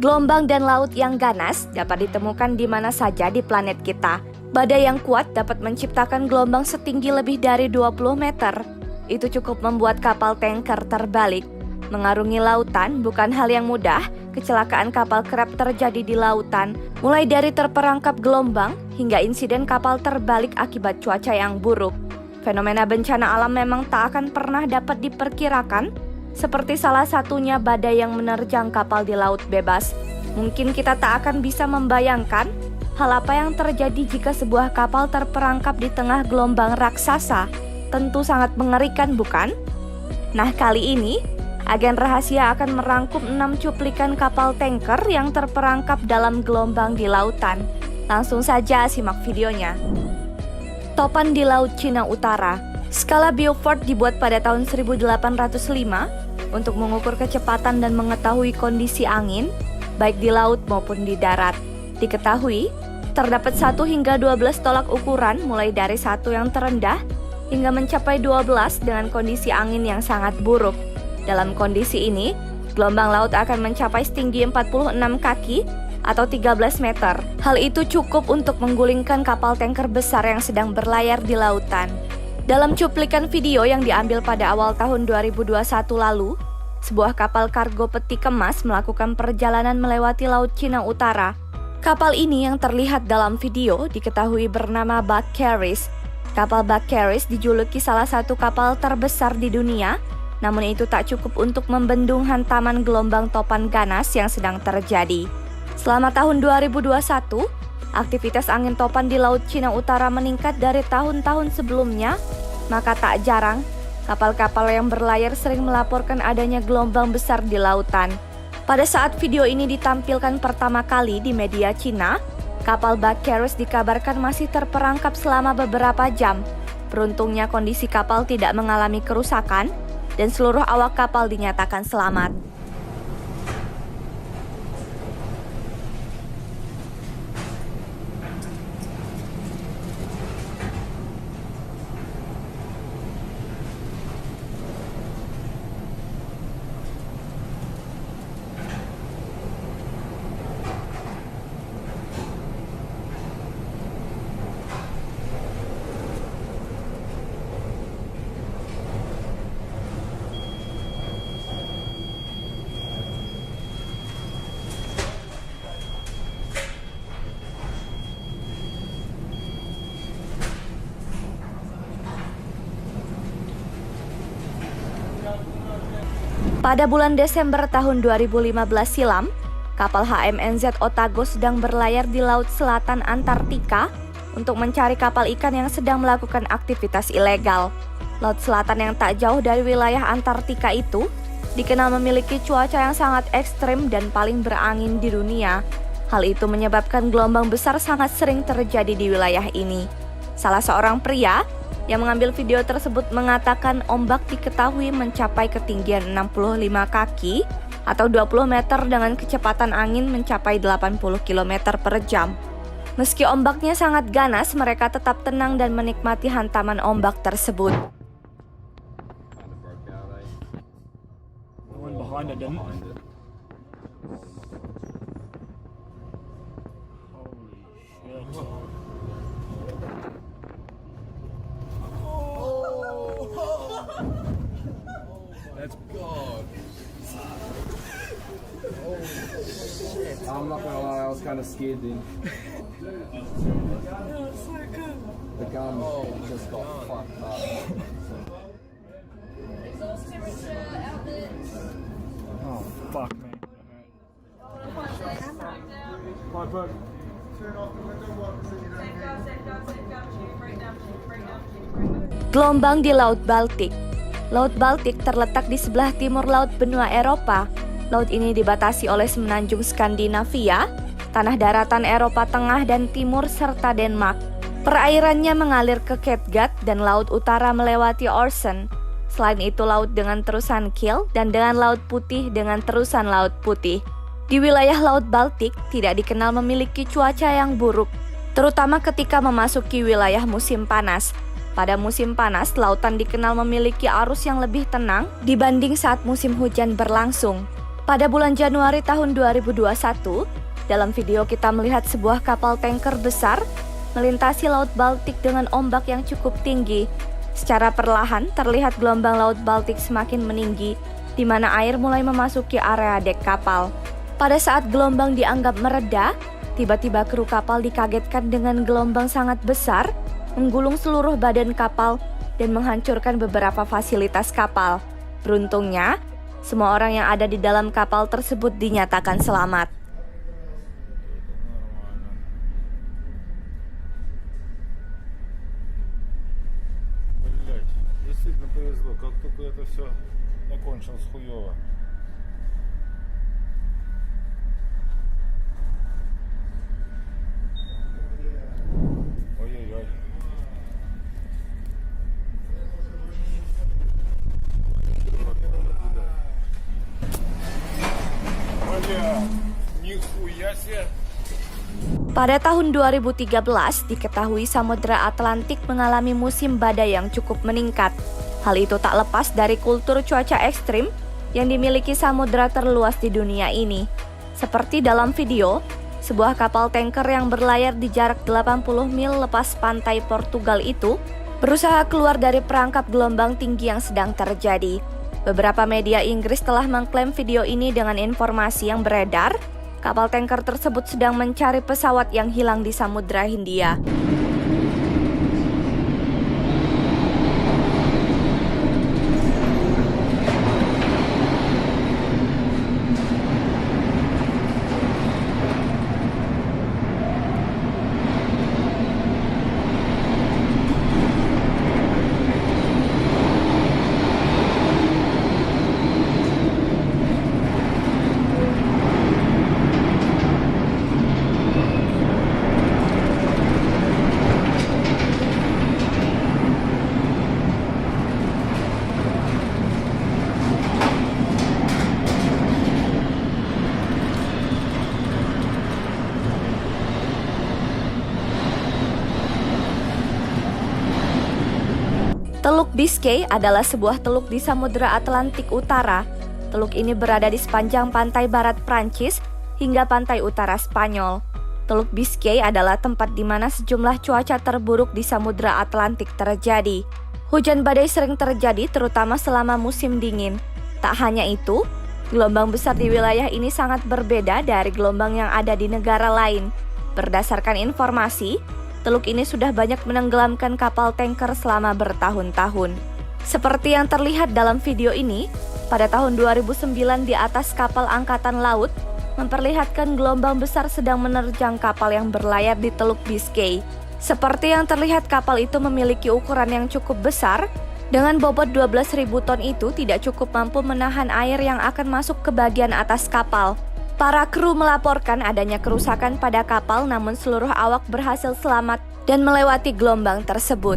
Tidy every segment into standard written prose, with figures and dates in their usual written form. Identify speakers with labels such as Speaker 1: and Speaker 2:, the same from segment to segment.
Speaker 1: Gelombang dan laut yang ganas dapat ditemukan di mana saja di planet kita. Badai yang kuat dapat menciptakan gelombang setinggi lebih dari 20 meter. Itu cukup membuat kapal tanker terbalik. Mengarungi lautan bukan hal yang mudah. Kecelakaan kapal kerap terjadi di lautan, mulai dari terperangkap gelombang hingga insiden kapal terbalik akibat cuaca yang buruk. Fenomena bencana alam memang tak akan pernah dapat diperkirakan, seperti salah satunya badai yang menerjang kapal di laut bebas. Mungkin kita tak akan bisa membayangkan hal apa yang terjadi jika sebuah kapal terperangkap di tengah gelombang raksasa. Tentu sangat mengerikan, bukan? Nah, kali ini agen rahasia akan merangkum 6 cuplikan kapal tanker yang terperangkap dalam gelombang di lautan. Langsung saja simak videonya. Topan di Laut Cina Utara. Skala Beaufort dibuat pada tahun 1805 untuk mengukur kecepatan dan mengetahui kondisi angin, baik di laut maupun di darat. Diketahui, terdapat 1 hingga 12 tolak ukuran mulai dari 1 yang terendah hingga mencapai 12 dengan kondisi angin yang sangat buruk. Dalam kondisi ini, gelombang laut akan mencapai setinggi 46 kaki atau 13 meter. Hal itu cukup untuk menggulingkan kapal tanker besar yang sedang berlayar di lautan. Dalam cuplikan video yang diambil pada awal tahun 2021 lalu, sebuah kapal kargo peti kemas melakukan perjalanan melewati Laut Cina Utara. Kapal ini yang terlihat dalam video diketahui bernama Bucharest. Kapal Bucharest dijuluki salah satu kapal terbesar di dunia, namun itu tak cukup untuk membendung hantaman gelombang topan ganas yang sedang terjadi. Selama tahun 2021, aktivitas angin topan di Laut Cina Utara meningkat dari tahun-tahun sebelumnya, maka tak jarang kapal-kapal yang berlayar sering melaporkan adanya gelombang besar di lautan. Pada saat video ini ditampilkan pertama kali di media Cina, kapal Bucharest dikabarkan masih terperangkap selama beberapa jam. Beruntungnya kondisi kapal tidak mengalami kerusakan dan seluruh awak kapal dinyatakan selamat. Pada bulan Desember tahun 2015 silam, kapal HMNZ Otago sedang berlayar di Laut Selatan Antartika untuk mencari kapal ikan yang sedang melakukan aktivitas ilegal. Laut Selatan yang tak jauh dari wilayah Antartika itu dikenal memiliki cuaca yang sangat ekstrim dan paling berangin di dunia. Hal itu menyebabkan gelombang besar sangat sering terjadi di wilayah ini. Salah seorang pria yang mengambil video tersebut mengatakan ombak diketahui mencapai ketinggian 65 kaki atau 20 meter dengan kecepatan angin mencapai 80 km per jam. Meski ombaknya sangat ganas, mereka tetap tenang dan menikmati hantaman ombak tersebut.
Speaker 2: That's God. Oh shit. I'm not gonna lie, I was kind of scared then. The gun just got fucked up.
Speaker 3: Oh fuck me. My book.
Speaker 1: Gelombang di Laut Baltik. Laut Baltik terletak di sebelah timur laut benua Eropa. Laut ini dibatasi oleh semenanjung Skandinavia, tanah daratan Eropa Tengah dan Timur, serta Denmark. Perairannya mengalir ke Kattegat dan laut utara melewati Øresund. Selain itu, laut dengan terusan Kiel dan dengan Laut Putih dengan terusan Laut Putih. Di wilayah Laut Baltik tidak dikenal memiliki cuaca yang buruk, terutama ketika memasuki wilayah musim panas. Pada musim panas, lautan dikenal memiliki arus yang lebih tenang dibanding saat musim hujan berlangsung. Pada bulan Januari tahun 2021, dalam video kita melihat sebuah kapal tanker besar melintasi Laut Baltik dengan ombak yang cukup tinggi. Secara perlahan terlihat gelombang Laut Baltik semakin meninggi, di mana air mulai memasuki area dek kapal. Pada saat gelombang dianggap mereda, tiba-tiba kru kapal dikagetkan dengan gelombang sangat besar, menggulung seluruh badan kapal dan menghancurkan beberapa fasilitas kapal. Beruntungnya, semua orang yang ada di dalam kapal tersebut dinyatakan selamat.
Speaker 4: Блять, действительно повезло. Как только это все закончилось хуево. Ой-ой-ой. Бля, нихуя себе.
Speaker 1: Pada tahun 2013, diketahui Samudra Atlantik mengalami musim badai yang cukup meningkat. Hal itu tak lepas dari kultur cuaca ekstrim yang dimiliki samudra terluas di dunia ini. Seperti dalam video, sebuah kapal tanker yang berlayar di jarak 80 mil lepas pantai Portugal itu berusaha keluar dari perangkap gelombang tinggi yang sedang terjadi. Beberapa media Inggris telah mengklaim video ini dengan informasi yang beredar. Kapal tanker tersebut sedang mencari pesawat yang hilang di Samudra Hindia. Teluk Biscay adalah sebuah teluk di Samudra Atlantik Utara. Teluk ini berada di sepanjang pantai barat Prancis hingga pantai utara Spanyol. Teluk Biscay adalah tempat di mana sejumlah cuaca terburuk di Samudra Atlantik terjadi. Hujan badai sering terjadi terutama selama musim dingin. Tak hanya itu, gelombang besar di wilayah ini sangat berbeda dari gelombang yang ada di negara lain. Berdasarkan informasi, teluk ini sudah banyak menenggelamkan kapal tanker selama bertahun-tahun. Seperti yang terlihat dalam video ini, pada tahun 2009 di atas kapal angkatan laut memperlihatkan gelombang besar sedang menerjang kapal yang berlayar di Teluk Biscay. Seperti yang terlihat kapal itu memiliki ukuran yang cukup besar, dengan bobot 12.000 ton itu tidak cukup mampu menahan air yang akan masuk ke bagian atas kapal. Para kru melaporkan adanya kerusakan pada kapal, namun seluruh awak berhasil selamat dan melewati gelombang tersebut.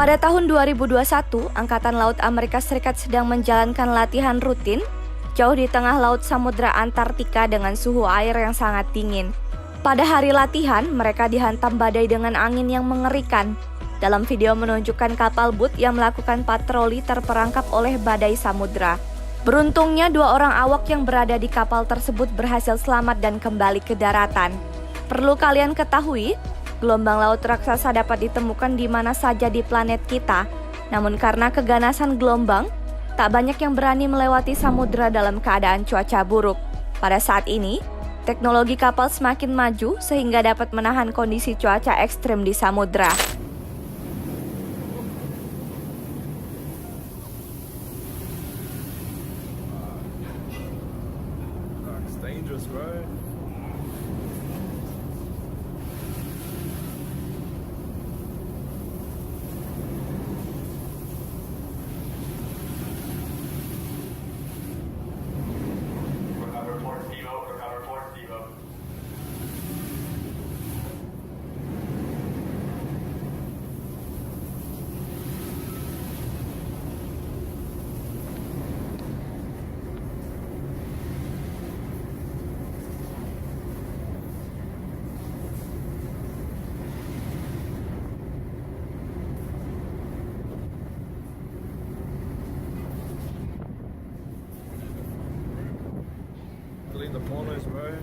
Speaker 1: Pada tahun 2021, Angkatan Laut Amerika Serikat sedang menjalankan latihan rutin jauh di tengah laut Samudra Antartika dengan suhu air yang sangat dingin. Pada hari latihan, mereka dihantam badai dengan angin yang mengerikan. Dalam video menunjukkan kapal boot yang melakukan patroli terperangkap oleh badai samudra. Beruntungnya 2 orang awak yang berada di kapal tersebut berhasil selamat dan kembali ke daratan. Perlu kalian ketahui, gelombang laut raksasa dapat ditemukan di mana saja di planet kita. Namun karena keganasan gelombang, tak banyak yang berani melewati samudera dalam keadaan cuaca buruk. Pada saat ini, teknologi kapal semakin maju sehingga dapat menahan kondisi cuaca ekstrem di samudera.
Speaker 4: It's dangerous, bro.
Speaker 5: Recover Fort Devo.
Speaker 4: Delete the pornos, bro.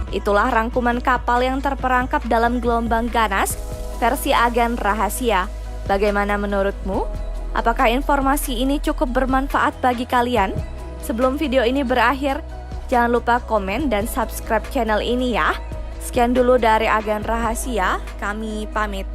Speaker 1: Itulah rangkuman kapal yang terperangkap dalam gelombang ganas versi agen rahasia. Bagaimana menurutmu? Apakah informasi ini cukup bermanfaat bagi kalian? Sebelum video ini berakhir, jangan lupa komen dan subscribe channel ini ya. Sekian dulu dari agen rahasia, kami pamit.